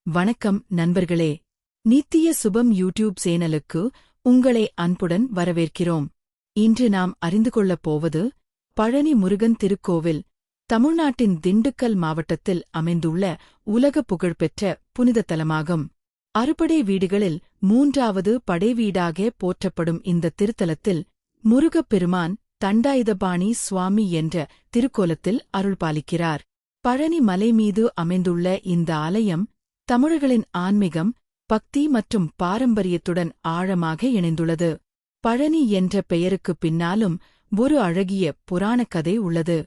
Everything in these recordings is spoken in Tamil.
வணக்கம் நண்பர்களே. நித்திய சுபம் யூடியூப் சேனலுக்கு உங்களை அன்புடன் வரவேற்கிறோம். இன்று நாம் அறிந்து கொள்ளப் போவது பழனி முருகன் திருக்கோவில். தமிழ்நாட்டின் திண்டுக்கல் மாவட்டத்தில் அமைந்துள்ள உலக புகழ்பெற்ற புனித தலமாகும். அறுபடை வீடுகளில் மூன்றாவது படைவீடாக போற்றப்படும் இந்த திருத்தலத்தில் முருகப்பெருமான் தண்டாயுதபாணி சுவாமி என்ற திருக்கோலத்தில் அருள்பாலிக்கிறார். பழனி மலை மீது அமைந்துள்ள இந்த ஆலயம் தமிழர்களின் ஆன்மீகம், பக்தி மற்றும் பாரம்பரியத்துடன் ஆழமாக இணைந்துள்ளது. பழனி என்ற பெயருக்குப் பின்னாலும் ஒரு அழகிய புராணக் கதை உள்ளது.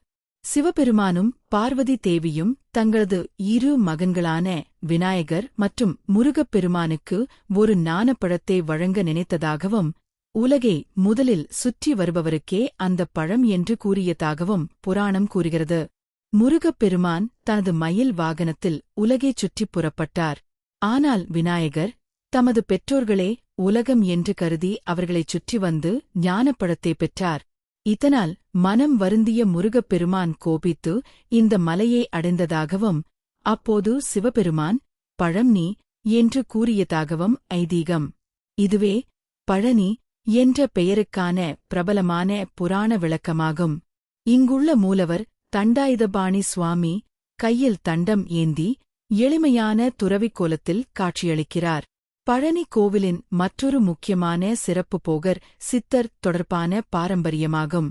சிவபெருமானும் பார்வதி தேவியும் தங்களது இரு மகன்களான விநாயகர் மற்றும் முருகப்பெருமானுக்கு ஒரு ஞானப்பழத்தை வழங்க நினைத்ததாகவும், உலகை முதலில் சுற்றி வருபவருக்கே அந்தப் பழம் என்று கூறியதாகவும் புராணம் கூறுகிறது. முருகப்பெருமான் தனது மயில் வாகனத்தில் உலகைச் சுற்றிப் புறப்பட்டார். ஆனால் விநாயகர் தமது பெற்றோர்களே உலகம் என்று கருதி அவர்களைச் சுற்றி வந்து ஞானப்பழத்தை பெற்றார். இதனால் மனம் வருந்திய முருகப்பெருமான் கோபித்து இந்த மலையை அடைந்ததாகவும், அப்போது சிவபெருமான் பழம் நீ என்று கூறியதாகவும் ஐதீகம். இதுவே பழனி என்ற பெயருக்கான பிரபலமான புராண விளக்கமாகும். இங்குள்ள மூலவர் தண்டாயுதபாணி சுவாமி கையில் தண்டம் ஏந்தி எளிமையான துறவிக் கோலத்தில் காட்சியளிக்கிறார். பழனி கோவிலின் மற்றொரு முக்கியமான சிறப்பு போகர் சித்தர் தொடர்பான பாரம்பரியமாகும்.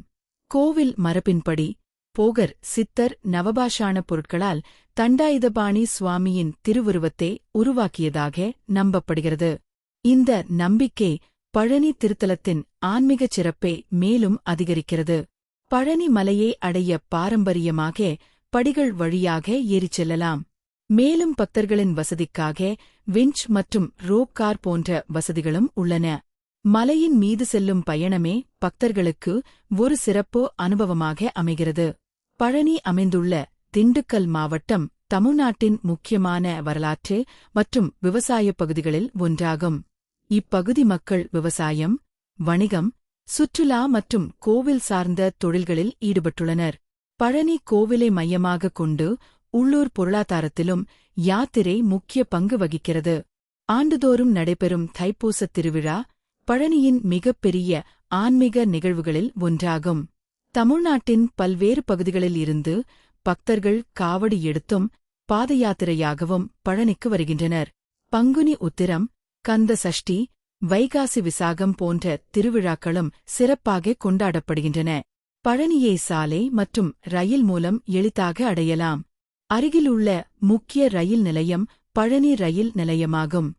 கோவில் மரபின்படி போகர் சித்தர் நவபாஷாண பொருட்களால் தண்டாயுதபாணி சுவாமியின் திருவுருவத்தை உருவாக்கியதாக நம்பப்படுகிறது. இந்த நம்பிக்கை பழனி திருத்தலத்தின் ஆன்மீகச் சிறப்பை மேலும் அதிகரிக்கிறது. பழனி மலையை அடைய பாரம்பரியமாக படிகள் வழியாக ஏறிச் செல்லலாம். மேலும் பக்தர்களின் வசதிக்காக விஞ்ச் மற்றும் ரோப் கார் போன்ற வசதிகளும் உள்ளன. மலையின் மீது செல்லும் பயணமே பக்தர்களுக்கு ஒரு சிறப்பு அனுபவமாக அமைகிறது. பழனி அமைந்துள்ள திண்டுக்கல் மாவட்டம் தமிழ்நாட்டின் முக்கியமான வரலாற்று மற்றும் விவசாயப் பகுதிகளில் ஒன்றாகும். இப்பகுதி மக்கள் விவசாயம், வணிகம், சுற்றுலா மற்றும் கோவில் சார்ந்த தொழில்களில் ஈடுபட்டுள்ளனர். பழனி கோவிலை மையமாகக் கொண்டு உள்ளூர் பொருளாதாரத்திலும் யாத்திரை முக்கிய பங்கு வகிக்கிறது. ஆண்டுதோறும் நடைபெறும் தைப்பூசத் திருவிழா பழனியின் மிகப்பெரிய ஆன்மீக நிகழ்வுகளில் ஒன்றாகும். தமிழ்நாட்டின் பல்வேறு பகுதிகளில் இருந்து பக்தர்கள் காவடி எடுத்தும் பாதயாத்திரையாகவும் பழனிக்கு வருகின்றனர். பங்குனி உத்திரம், கந்த சஷ்டி, வைகாசி விசாகம் போன்ற திருவிழாக்களும் சிறப்பாக கொண்டாடப்படுகின்றன. பழனியை சாலை மற்றும் ரயில் மூலம் எளிதாக அடையலாம். அருகிலுள்ள முக்கிய ரயில் நிலையம் பழனி ரயில் நிலையமாகும்.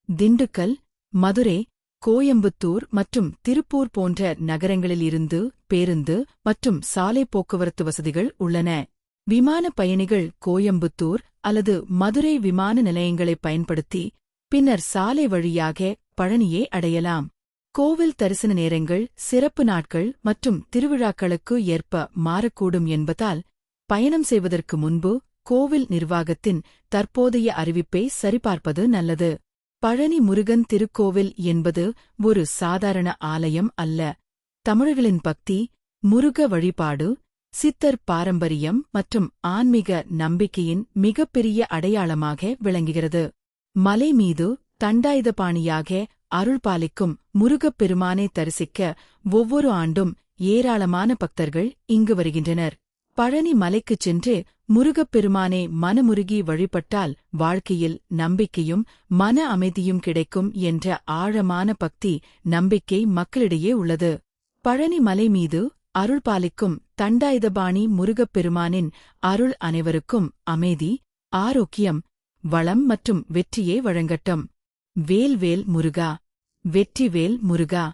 திண்டுக்கல், மதுரை, கோயம்புத்தூர் மற்றும் திருப்பூர் போன்ற நகரங்களில் இருந்து பேருந்து மற்றும் சாலை போக்குவரத்து வசதிகள் உள்ளன. விமான பயணிகள் கோயம்புத்தூர் அல்லது மதுரை விமான நிலையங்களை பயன்படுத்தி பின்னர் சாலை வழியாக பழனியை அடையலாம். கோவில் தரிசன நேரங்கள் சிறப்பு நாட்கள் மற்றும் திருவிழாக்களுக்கு ஏற்ப மாறக்கூடும் என்பதால் பயணம் செய்வதற்கு முன்பு கோவில் நிர்வாகத்தின் தற்போதைய அறிவிப்பை சரிபார்ப்பது நல்லது. பழனி முருகன் திருக்கோவில் என்பது ஒரு சாதாரண ஆலயம் அல்ல. தமிழர்களின் பக்தி, முருக வழிபாடு, சித்தர் பாரம்பரியம் மற்றும் ஆன்மீக நம்பிக்கையின் மிகப்பெரிய அடையாளமாக விளங்குகிறது. மலை மீது தண்டாயுதபாணியாக அருள்பாலிக்கும் முருகப்பெருமானை தரிசிக்க ஒவ்வொரு ஆண்டும் ஏராளமான பக்தர்கள் இங்கு வருகின்றனர். பழனி மலைக்குச் சென்று முருகப்பெருமானை மனமுருகி வழிபட்டால் வாழ்க்கையில் நம்பிக்கையும் மன அமைதியும் கிடைக்கும் என்ற ஆழமான பக்தி நம்பிக்கை மக்களிடையே உள்ளது. பழனி மலை மீது அருள்பாலிக்கும் தண்டாயுதபாணி முருகப்பெருமானின் அருள் அனைவருக்கும் அமைதி, ஆரோக்கியம், வளம் மற்றும் வெற்றியை வழங்கட்டும். வேல்வேல் முருகா, வெற்றிவேல் முருகா.